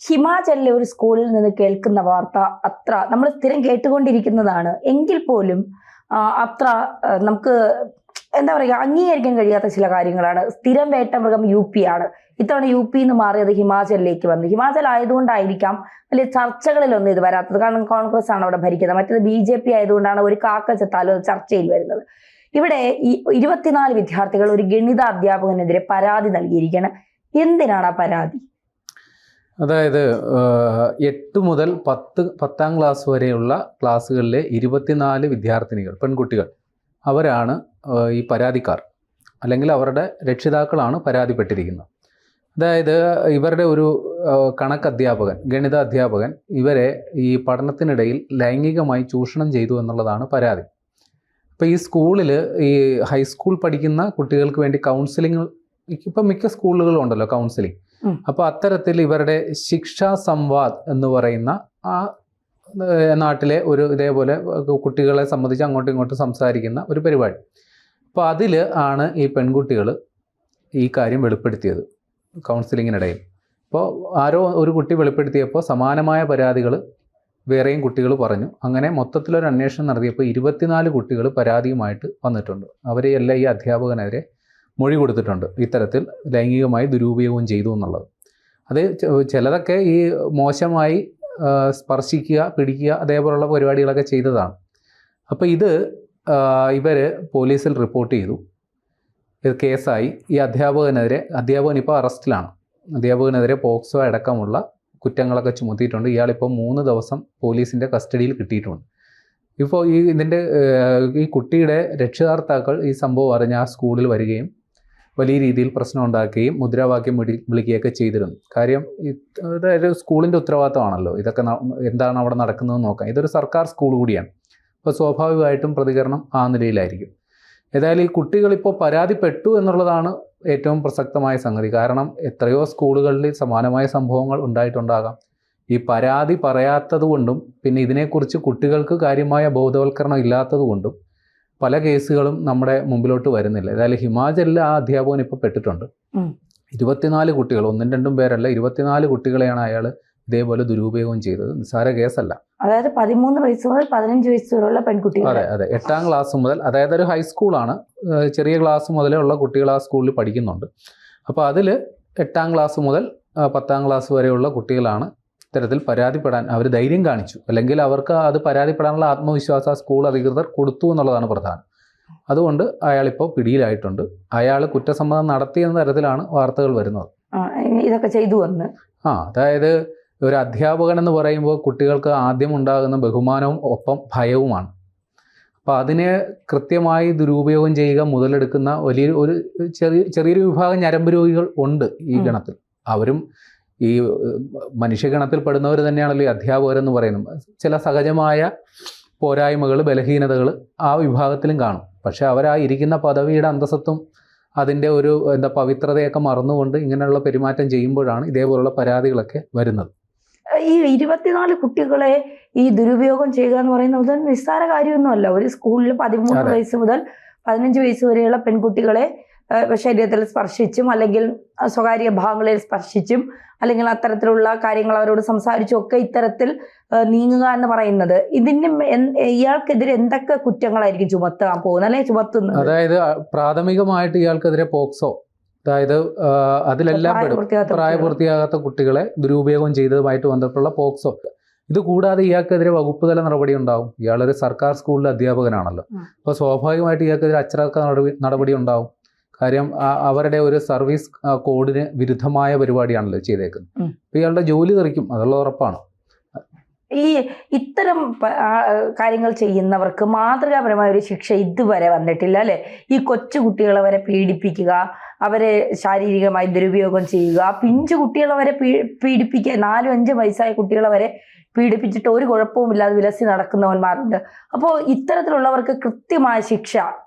ഹിമാചലിലെ ഒരു സ്കൂളിൽ നിന്ന് കേൾക്കുന്ന വാർത്ത അത്ര നമ്മൾ സ്ഥിരം കേട്ടുകൊണ്ടിരിക്കുന്നതാണ് എങ്കിൽ പോലും അത്ര നമുക്ക് എന്താ പറയുക അംഗീകരിക്കാൻ കഴിയാത്ത ചില കാര്യങ്ങളാണ്. സ്ഥിരം വേട്ടമൃഗം UP ആണ്. ഇത്തവണ UP നിന്ന് മാറിയത് ഹിമാചലിലേക്ക് വന്നു. ഹിമാചൽ ആയതുകൊണ്ടായിരിക്കാം വലിയ ചർച്ചകളിലൊന്നും ഇത് വരാത്തത്. കാരണം കോൺഗ്രസ് ആണ് അവിടെ ഭരിക്കുന്നത്. മറ്റേത് BJP ആയതുകൊണ്ടാണ് ഒരു കാക്ക ചത്താലും ചർച്ചയിൽ വരുന്നത്. ഇവിടെ ഈ 24 വിദ്യാർത്ഥികൾ ഒരു ഗണിത അധ്യാപകനെതിരെ പരാതി നൽകിയിരിക്കുകയാണ്. എന്തിനാണ് ആ പരാതി? അതായത് 8 മുതൽ 10ാം ക്ലാസ് വരെയുള്ള ക്ലാസ്സുകളിലെ 24 വിദ്യാർത്ഥിനികൾ, പെൺകുട്ടികൾ, അവരാണ് ഈ പരാതിക്കാർ, അല്ലെങ്കിൽ അവരുടെ രക്ഷിതാക്കളാണ് പരാതിപ്പെട്ടിരിക്കുന്നത്. അതായത് ഇവരുടെ ഒരു കണക്ക് അധ്യാപകൻ, ഗണിത അധ്യാപകൻ ഇവരെ ഈ പഠനത്തിനിടയിൽ ലൈംഗികമായി ചൂഷണം ചെയ്തു എന്നുള്ളതാണ് പരാതി. അപ്പോൾ ഈ സ്കൂളിൽ ഈ ഹൈസ്കൂൾ പഠിക്കുന്ന കുട്ടികൾക്ക് വേണ്ടി കൗൺസിലിംഗ്, ഇപ്പം മിക്ക സ്കൂളുകളും ഉണ്ടല്ലോ കൗൺസിലിംഗ്. അപ്പോൾ അത്തരത്തിൽ ഇവരുടെ ശിക്ഷാ സംവാദ് എന്ന് പറയുന്ന ആ നാട്ടിലെ ഒരു ഇതേപോലെ കുട്ടികളെ സംബന്ധിച്ച് അങ്ങോട്ടും ഇങ്ങോട്ടും സംസാരിക്കുന്ന ഒരു പരിപാടി. അപ്പോൾ അതിൽ ആണ് ഈ പെൺകുട്ടികൾ ഈ കാര്യം വെളിപ്പെടുത്തിയത് കൗൺസിലിങ്ങിനിടയിൽ. അപ്പോൾ ആരോ ഒരു കുട്ടി വെളിപ്പെടുത്തിയപ്പോൾ സമാനമായ പരാതികൾ വേറെയും കുട്ടികൾ പറഞ്ഞു. അങ്ങനെ മൊത്തത്തിലൊരു അന്വേഷണം നടത്തിയപ്പോൾ 24 കുട്ടികൾ പരാതിയുമായിട്ട് വന്നിട്ടുണ്ട്. അവരെല്ലാം ഈ അധ്യാപകനെതിരെ മൊഴി കൊടുത്തിട്ടുണ്ട്, ഇത്തരത്തിൽ ലൈംഗികമായി ദുരുപയോഗം ചെയ്തു എന്നുള്ളത്. അത് ചിലതൊക്കെ ഈ മോശമായി സ്പർശിക്കുക, പിടിക്കുക, അതേപോലുള്ള പരിപാടികളൊക്കെ ചെയ്തതാണ്. അപ്പോൾ ഇത് ഇവർ പോലീസിൽ റിപ്പോർട്ട് ചെയ്തു. ഇത് കേസായി. ഈ അധ്യാപകൻ ഇപ്പോൾ അറസ്റ്റിലാണ്. അധ്യാപകനെതിരെ പോക്സോ അടക്കമുള്ള കുറ്റങ്ങളൊക്കെ ചുമത്തിയിട്ടുണ്ട്. ഇയാളിപ്പോൾ 3 ദിവസം പോലീസിൻ്റെ കസ്റ്റഡിയിൽ കിട്ടിയിട്ടുണ്ട്. ഇപ്പോൾ ഈ കുട്ടിയുടെ രക്ഷിതാർത്ഥാക്കൾ ഈ സംഭവം അറിഞ്ഞ് ആ സ്കൂളിൽ വരികയും വലിയ രീതിയിൽ പ്രശ്നം ഉണ്ടാക്കുകയും മുദ്രാവാക്യം വിളിക്കുകയൊക്കെ ചെയ്തിരുന്നു. കാര്യം അതായത് സ്കൂളിൻ്റെ ഉത്തരവാദിത്തമാണല്ലോ ഇതൊക്കെ എന്താണ് അവിടെ നടക്കുന്നതെന്ന് നോക്കാം. ഇതൊരു സർക്കാർ സ്കൂൾ കൂടിയാണ്. അപ്പോൾ സ്വാഭാവികമായിട്ടും പ്രതികരണം ആ നിലയിലായിരിക്കും. ഏതായാലും ഈ കുട്ടികളിപ്പോൾ പരാതിപ്പെട്ടു എന്നുള്ളതാണ് ഏറ്റവും പ്രസക്തമായ സംഗതി. കാരണം എത്രയോ സ്കൂളുകളിൽ സമാനമായ സംഭവങ്ങൾ ഉണ്ടായിട്ടുണ്ടാകാം. ഈ പരാതി പറയാത്തത് കൊണ്ടും പിന്നെ ഇതിനെക്കുറിച്ച് കുട്ടികൾക്ക് കാര്യമായ ബോധവൽക്കരണം ഇല്ലാത്തത് കൊണ്ടും പല കേസുകളും നമ്മുടെ മുമ്പിലോട്ട് വരുന്നില്ല. ഏതായാലും ഹിമാചലിൽ ആ അധ്യാപകൻ ഇപ്പോൾ പെട്ടിട്ടുണ്ട്. 24 കുട്ടികൾ, 1-2 പേരല്ല, 24 കുട്ടികളെയാണ് അയാൾ ഇതേപോലെ ദുരുപയോഗം ചെയ്തത്. നിസ്സാര കേസല്ല. അതായത് 13 വയസ്സ് മുതൽ 15 വയസ്സ് വരെയുള്ള പെൺകുട്ടികൾ. അതെ 8ാം ക്ലാസ് മുതൽ, അതായത് ഒരു ഹൈസ്കൂളാണ്, ചെറിയ ക്ലാസ് മുതലേ ഉള്ള കുട്ടികൾ ആ സ്കൂളിൽ പഠിക്കുന്നുണ്ട്. അപ്പോൾ അതിൽ 8ാം ക്ലാസ് മുതൽ 10ാം ക്ലാസ് വരെയുള്ള കുട്ടികളാണ് ഇത്തരത്തിൽ പരാതിപ്പെടാൻ അവർ ധൈര്യം കാണിച്ചു. അല്ലെങ്കിൽ അവർക്ക് അത് പരാതിപ്പെടാനുള്ള ആത്മവിശ്വാസം ആ സ്കൂൾ അധികൃതർ കൊടുത്തു എന്നുള്ളതാണ് പ്രധാനം. അതുകൊണ്ട് അയാളിപ്പോൾ പിടിയിലായിട്ടുണ്ട്. അയാൾ കുറ്റസമ്മതം നടത്തിയെന്ന തരത്തിലാണ് വാർത്തകൾ വരുന്നത്. ഇതൊക്കെ ചെയ്തു വന്ന് അതായത് ഒരു അധ്യാപകൻ എന്ന് പറയുമ്പോൾ കുട്ടികൾക്ക് ആദ്യം ഉണ്ടാകുന്ന ബഹുമാനവും ഒപ്പം ഭയവുമാണ്. അപ്പോൾ അതിനെ കൃത്യമായി ദുരുപയോഗം ചെയ്യുക, മുതലെടുക്കുന്ന ഒരു ചെറിയൊരു വിഭാഗം ഞരമ്പ് രോഗികൾ ഉണ്ട് ഈ ഗണത്തിൽ. അവരും ഈ മനുഷ്യഗണത്തിൽ പെടുന്നവർ തന്നെയാണല്ലോ ഈ അധ്യാപകരെന്ന് പറയുന്നത്. ചില സഹജമായ പോരായ്മകൾ, ബലഹീനതകൾ ആ വിഭാഗത്തിലും കാണും. പക്ഷെ അവരാ ഇരിക്കുന്ന പദവിയുടെ അന്തസ്സത്തും അതിൻ്റെ ഒരു പവിത്രതയൊക്കെ മറന്നുകൊണ്ട് ഇങ്ങനെയുള്ള പെരുമാറ്റം ചെയ്യുമ്പോഴാണ് ഇതേപോലുള്ള പരാതികളൊക്കെ വരുന്നത്. ഈ 24 കുട്ടികളെ ഈ ദുരുപയോഗം ചെയ്യുക എന്ന് പറയുന്നത് നിസ്സാര കാര്യമൊന്നുമല്ല. ഒരു സ്കൂളിൽ 13 വയസ്സ് മുതൽ 15 വയസ്സ് വരെയുള്ള പെൺകുട്ടികളെ ശരീരത്തിൽ സ്പർശിച്ചും അല്ലെങ്കിൽ സ്വകാര്യ ഭാഗങ്ങളിൽ സ്പർശിച്ചും അല്ലെങ്കിൽ അത്തരത്തിലുള്ള കാര്യങ്ങൾ അവരോട് സംസാരിച്ചും ഒക്കെ ഇത്തരത്തിൽ നീങ്ങുക എന്ന് പറയുന്നത്, ഇതിന് ഇയാൾക്കെതിരെ എന്തൊക്കെ കുറ്റങ്ങളായിരിക്കും ചുമത്താൻ പോകുന്നത് അല്ലെങ്കിൽ ചുമത്തുന്നത്? അതായത് പ്രാഥമികമായിട്ട് ഇയാൾക്കെതിരെ പോക്സോ, അതായത് അതിലെല്ലാം പ്രായപൂർത്തിയാകാത്ത കുട്ടികളെ ദുരുപയോഗം ചെയ്തതുമായിട്ട് ബന്ധപ്പെട്ടുള്ള പോക്സോ. ഇത് കൂടാതെ ഇയാൾക്കെതിരെ വകുപ്പ് തല നടപടി ഉണ്ടാവും. ഇയാളൊരു സർക്കാർ സ്കൂളിലെ അധ്യാപകനാണല്ലോ. അപ്പോൾ സ്വാഭാവികമായിട്ട് ഇയാൾക്കെതിരെ അച്ചടക്ക നടപടി ഉണ്ടാവും. കാര്യം അവരുടെ ഒരു സർവീസ് കോഡിന് വിരുദ്ധമായ പരിപാടിയാണല്ലോ ചെയ്തേക്കുന്നത്. അപ്പോൾ ഇയാളുടെ ജോലി തെറിക്കും, അതുള്ള ഉറപ്പാണ്. ഈ ഇത്തരം കാര്യങ്ങൾ ചെയ്യുന്നവർക്ക് മാതൃകാപരമായ ഒരു ശിക്ഷ ഇതുവരെ വന്നിട്ടില്ല അല്ലെ? ഈ കൊച്ചു കുട്ടികളെ വരെ പീഡിപ്പിക്കുക, അവരെ ശാരീരികമായി ദുരുപയോഗം ചെയ്യുക, പിഞ്ചു കുട്ടികളെ വരെ പീഡിപ്പിക്കുക, 4-5 വയസ്സായ കുട്ടികളെ വരെ പീഡിപ്പിച്ചിട്ട് ഒരു കുഴപ്പവുമില്ലാതെ വിലസി നടക്കുന്നവന്മാരുണ്ട്. അപ്പോൾ ഇത്തരത്തിലുള്ളവർക്ക് കൃത്യമായ ശിക്ഷ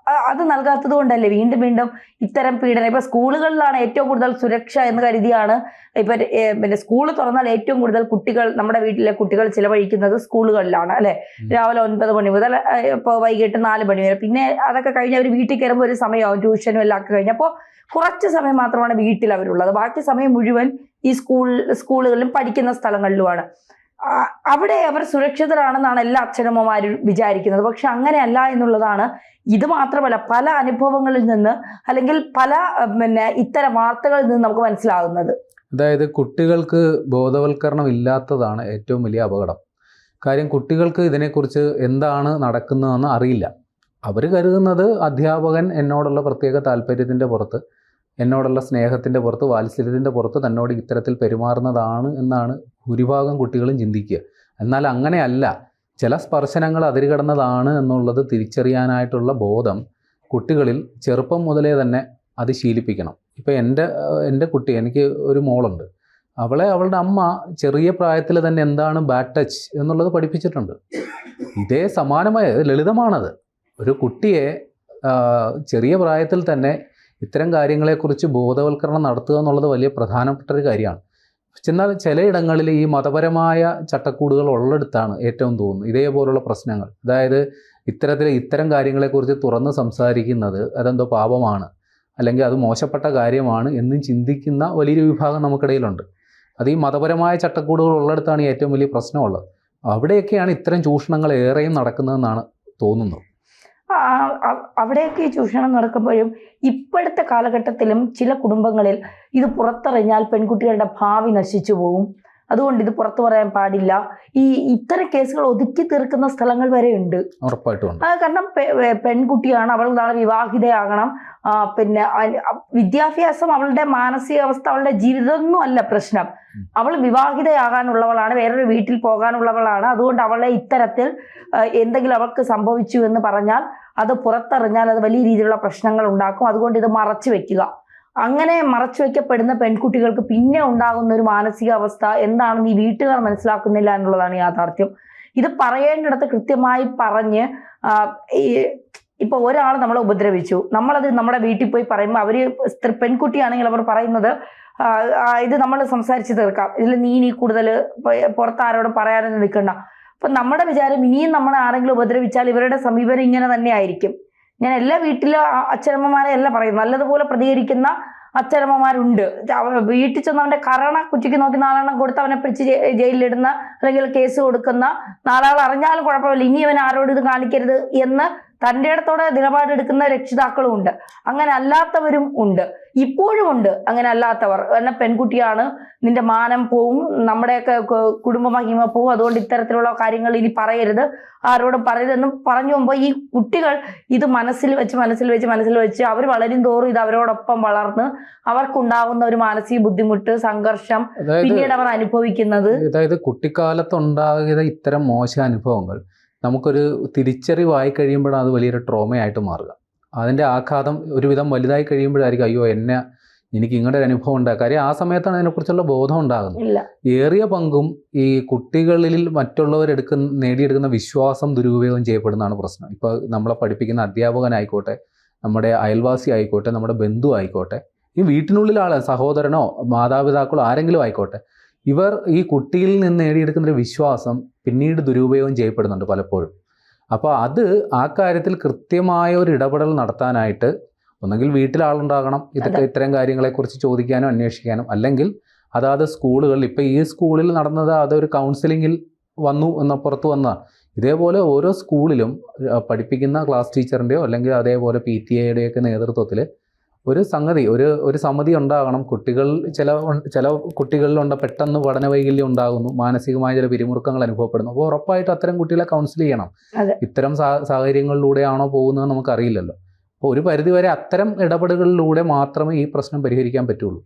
അത് നൽകാത്തത് കൊണ്ടല്ലേ വീണ്ടും വീണ്ടും ഇത്തരം പീഡനം. ഇപ്പൊ സ്കൂളുകളിലാണ് ഏറ്റവും കൂടുതൽ സുരക്ഷ എന്ന് കരുതിയാണ് ഇപ്പൊ പിന്നെ സ്കൂൾ തുറന്നാൽ ഏറ്റവും കൂടുതൽ കുട്ടികൾ, നമ്മുടെ വീട്ടിലെ കുട്ടികൾ ചിലവഴിക്കുന്നത് സ്കൂളുകളിലാണ് അല്ലെ. രാവിലെ 9 മണി മുതൽ ഇപ്പോൾ വൈകിട്ട് 4 മണി വരെ. പിന്നെ അതൊക്കെ കഴിഞ്ഞ് അവർ വീട്ടിൽ കയറുമ്പോൾ ഒരു സമയമാവും, ട്യൂഷനും എല്ലാം ഒക്കെ കഴിഞ്ഞ്. അപ്പോൾ കുറച്ച് സമയം മാത്രമാണ് വീട്ടിൽ അവരുള്ളത്. ബാക്കി സമയം മുഴുവൻ ഈ സ്കൂളുകളിലും പഠിക്കുന്ന സ്ഥലങ്ങളിലുമാണ്. അവിടെ അവർ സുരക്ഷിതരാണെന്നാണ് എല്ലാ അച്ഛനമ്മമാരും വിചാരിക്കുന്നത്. പക്ഷെ അങ്ങനെയല്ല എന്നുള്ളതാണ്. ഇത് മാത്രമല്ല, പല അനുഭവങ്ങളിൽ നിന്ന് അല്ലെങ്കിൽ പല ഇത്തരം വാർത്തകളിൽ നിന്ന് നമുക്ക് മനസ്സിലാകുന്നത്. അതായത് കുട്ടികൾക്ക് ബോധവൽക്കരണം ഇല്ലാത്തതാണ് ഏറ്റവും വലിയ അപകടം. കാര്യം കുട്ടികൾക്ക് ഇതിനെക്കുറിച്ച് എന്താണ് നടക്കുന്നതെന്ന് അറിയില്ല. അവർ കരുതുന്നത് അധ്യാപകൻ എന്നോടുള്ള പ്രത്യേക താല്പര്യത്തിൻ്റെ പുറത്ത്, എന്നോടുള്ള സ്നേഹത്തിൻ്റെ പുറത്ത്, വാത്സല്യത്തിൻ്റെ പുറത്ത് തന്നോട് ഇത്തരത്തിൽ പെരുമാറുന്നതാണ് എന്നാണ് ഭൂരിഭാഗം കുട്ടികളും ചിന്തിക്കുക. എന്നാൽ അങ്ങനെയല്ല. ചില സ്പർശനങ്ങൾ അതിരുകടന്നതാണ് എന്നുള്ളത് തിരിച്ചറിയാനായിട്ടുള്ള ബോധം കുട്ടികളിൽ ചെറുപ്പം മുതലേ തന്നെ അത് ശീലിപ്പിക്കണം. ഇപ്പോൾ എൻ്റെ കുട്ടി, എനിക്ക് ഒരു മോളുണ്ട്, അവളെ അവളുടെ അമ്മ ചെറിയ പ്രായത്തിൽ തന്നെ എന്താണ് ബാഡ് ടച്ച് എന്നുള്ളത് പഠിപ്പിച്ചിട്ടുണ്ട്. ഇതേ സമാനമായ ലളിതമാണത്. ഒരു കുട്ടിയെ ചെറിയ പ്രായത്തിൽ തന്നെ ഇത്തരം കാര്യങ്ങളെക്കുറിച്ച് ബോധവൽക്കരണം നടത്തുക എന്നുള്ളത് വലിയ പ്രധാനപ്പെട്ട ഒരു കാര്യമാണ്. എന്നാൽ ചിലയിടങ്ങളിൽ ഈ മതപരമായ ചട്ടക്കൂടുകൾ ഉള്ളിടത്താണ് ഏറ്റവും തോന്നുന്നു ഇതേപോലുള്ള പ്രശ്നങ്ങൾ. അതായത് ഇത്തരം കാര്യങ്ങളെക്കുറിച്ച് തുറന്ന് സംസാരിക്കുന്നത് അതെന്തോ പാപമാണ്, അല്ലെങ്കിൽ അത് മോശപ്പെട്ട കാര്യമാണ് എന്നും ചിന്തിക്കുന്ന വലിയൊരു വിഭാഗം നമുക്കിടയിലുണ്ട്. അത് ഈ മതപരമായ ചട്ടക്കൂടുകൾ ഉള്ളിടത്താണ് ഏറ്റവും വലിയ പ്രശ്നമുള്ളത്. അവിടെയൊക്കെയാണ് ഇത്തരം ചൂഷണങ്ങൾ ഏറെയും നടക്കുന്നതെന്നാണ് തോന്നുന്നത്. അവിടെയൊക്കെ ഈ ചൂഷണം നടക്കുമ്പോഴും ഇപ്പോഴത്തെ കാലഘട്ടത്തിലും ചില കുടുംബങ്ങളിൽ ഇത് പുറത്തറിഞ്ഞാൽ പെൺകുട്ടികളുടെ ഭാവി നശിച്ചു പോകും, അതുകൊണ്ട് ഇത് പുറത്തു പറയാൻ പാടില്ല. ഇത്തരം കേസുകൾ ഒതുക്കി തീർക്കുന്ന സ്ഥലങ്ങൾ വരെ ഉണ്ട്. ഉറപ്പായിട്ടും. കാരണം പെൺകുട്ടിയാണ്, അവൾ നാളെ വിവാഹിതയാകണം. പിന്നെ വിദ്യാഭ്യാസം, അവളുടെ മാനസികാവസ്ഥ, അവളുടെ ജീവിതമൊന്നും അല്ല പ്രശ്നം. അവൾ വിവാഹിതയാകാനുള്ളവളാണ്, വേറൊരു വീട്ടിൽ പോകാനുള്ളവളാണ്. അതുകൊണ്ട് അവളെ ഇത്തരത്തിൽ എന്തെങ്കിലും അവൾക്ക് സംഭവിച്ചു എന്ന് പറഞ്ഞാൽ, അത് പുറത്തറിഞ്ഞാൽ അത് വലിയ രീതിയിലുള്ള പ്രശ്നങ്ങൾ ഉണ്ടാക്കും. അതുകൊണ്ട് ഇത് മറച്ചു വെക്കുക. അങ്ങനെ മറച്ചു വയ്ക്കപ്പെടുന്ന പെൺകുട്ടികൾക്ക് പിന്നെ ഉണ്ടാകുന്ന ഒരു മാനസികാവസ്ഥ എന്താണെന്ന് ഈ വീട്ടുകാർ മനസ്സിലാക്കുന്നില്ല എന്നുള്ളതാണ് യാഥാർത്ഥ്യം. ഇത് പറയേണ്ടിടത്ത് കൃത്യമായി പറഞ്ഞ്, ഇപ്പൊ ഒരാൾ നമ്മളെ ഉപദ്രവിച്ചു, നമ്മളത് നമ്മുടെ വീട്ടിൽ പോയി പറയുമ്പോൾ അവര് പെൺകുട്ടിയാണെങ്കിൽ അവർ പറയുന്നത് ഇത് നമ്മൾ സംസാരിച്ച് തീർക്കാം, ഇതിൽ നീ കൂടുതൽ പുറത്താരോടും പറയാനൊന്നും നിൽക്കണ്ട. അപ്പൊ നമ്മുടെ വിചാരം ഇനിയും നമ്മളെ ആരെങ്കിലും ഉപദ്രവിച്ചാൽ ഇവരുടെ സമീപനം ഇങ്ങനെ തന്നെ ആയിരിക്കും. ഞാൻ എല്ലാ വീട്ടിലും അച്ഛനമ്മമാരെ അല്ല പറയും, നല്ലതുപോലെ പ്രതികരിക്കുന്ന അച്ഛനമ്മമാരുണ്ട്. വീട്ടിൽ ചെന്ന് അവന്റെ കരണ കുറ്റിക്ക് നോക്കി 4 എണ്ണം കൊടുത്ത് അവനെ പിടിച്ച് ജയിലിലിടുന്ന, അല്ലെങ്കിൽ കേസ് കൊടുക്കുന്ന, 4 ആൾ അറിഞ്ഞാലും കുഴപ്പമില്ല, ഇനി അവൻ ആരോട് ഇത് കാണിക്കരുത് എന്ന് തൻ്റെ ഇടത്തോടെ നിലപാടെടുക്കുന്ന രക്ഷിതാക്കളും ഉണ്ട്. അങ്ങനെ അല്ലാത്തവരും ഉണ്ട്, ഇപ്പോഴും ഉണ്ട് അങ്ങനെ അല്ലാത്തവർ. കാരണം പെൺകുട്ടിയാണ്, നിന്റെ മാനം പോവും, നമ്മുടെയൊക്കെ കുടുംബ മഹിമ പോവും, അതുകൊണ്ട് ഇത്തരത്തിലുള്ള കാര്യങ്ങൾ ഇനി പറയരുത്, ആരോടും പറയരുതെന്നും പറഞ്ഞു പോകുമ്പോൾ ഈ കുട്ടികൾ ഇത് മനസ്സിൽ വെച്ച് അവർ വളരും തോറും ഇത് അവരോടൊപ്പം വളർന്ന് അവർക്കുണ്ടാകുന്ന ഒരു മാനസിക ബുദ്ധിമുട്ട്, സംഘർഷം പിന്നീട് അവർ അനുഭവിക്കുന്നത്. അതായത് കുട്ടിക്കാലത്തുണ്ടാകുന്ന ഇത്തരം മോശം അനുഭവങ്ങൾ നമുക്കൊരു തിരിച്ചറിവായി കഴിയുമ്പോഴാണ് അത് വലിയൊരു ട്രോമയായിട്ട് മാറുക. അതിൻ്റെ ആഘാതം ഒരുവിധം വലുതായി കഴിയുമ്പോഴായിരിക്കും അയ്യോ എനിക്ക് ഇങ്ങനെ ഒരു അനുഭവം ഉണ്ടാകുക. കാര്യം ആ സമയത്താണ് അതിനെക്കുറിച്ചുള്ള ബോധം ഉണ്ടാകുന്നത്. ഏറിയ പങ്കും ഈ കുട്ടികളിൽ മറ്റുള്ളവർ നേടിയെടുക്കുന്ന വിശ്വാസം ദുരുപയോഗം ചെയ്യപ്പെടുന്നതാണ് പ്രശ്നം. ഇപ്പോൾ നമ്മളെ പഠിപ്പിക്കുന്ന അധ്യാപകനായിക്കോട്ടെ, നമ്മുടെ അയൽവാസി ആയിക്കോട്ടെ, നമ്മുടെ ബന്ധു ആയിക്കോട്ടെ, ഈ വീട്ടിനുള്ളിൽ സഹോദരനോ മാതാപിതാക്കളോ ആരെങ്കിലും ആയിക്കോട്ടെ, ഇവർ ഈ കുട്ടിയിൽ നിന്ന് നേടിയെടുക്കുന്നൊരു വിശ്വാസം പിന്നീട് ദുരുപയോഗം ചെയ്യപ്പെടുന്നുണ്ട് പലപ്പോഴും. അപ്പോൾ അത് ആ കാര്യത്തിൽ കൃത്യമായ ഒരു ഇടപെടൽ നടത്താനായിട്ട് ഒന്നെങ്കിൽ വീട്ടിൽ ആളുണ്ടാകണം, ഇത്തരം കാര്യങ്ങളെക്കുറിച്ച് ചോദിക്കാനും അന്വേഷിക്കാനും. അല്ലെങ്കിൽ അതാത് സ്കൂളുകളിൽ, ഇപ്പോൾ ഈ സ്കൂളിൽ നടന്നത് അതൊരു കൗൺസിലിങ്ങിൽ വന്നു പുറത്തു വന്നതാണ്. ഇതേപോലെ ഓരോ സ്കൂളിലും പഠിപ്പിക്കുന്ന ക്ലാസ് ടീച്ചറിൻ്റെയോ അല്ലെങ്കിൽ അതേപോലെ PTA നേതൃത്വത്തിൽ ഒരു സമിതി ഉണ്ടാകണം. ചില കുട്ടികളിലുണ്ട് പെട്ടെന്ന് പഠന വൈകല്യം ഉണ്ടാകുന്നു, മാനസികമായ ചില പിരിമുറുക്കങ്ങൾ അനുഭവപ്പെടുന്നു. അപ്പോൾ ഉറപ്പായിട്ട് അത്തരം കുട്ടികളെ കൗൺസിൽ ചെയ്യണം. ഇത്തരം സാഹചര്യങ്ങളിലൂടെയാണോ പോകുന്നത് നമുക്കറിയില്ലല്ലോ. അപ്പോൾ ഒരു പരിധിവരെ അത്തരം ഇടപെടലുകളിലൂടെ മാത്രമേ ഈ പ്രശ്നം പരിഹരിക്കാൻ പറ്റുള്ളൂ.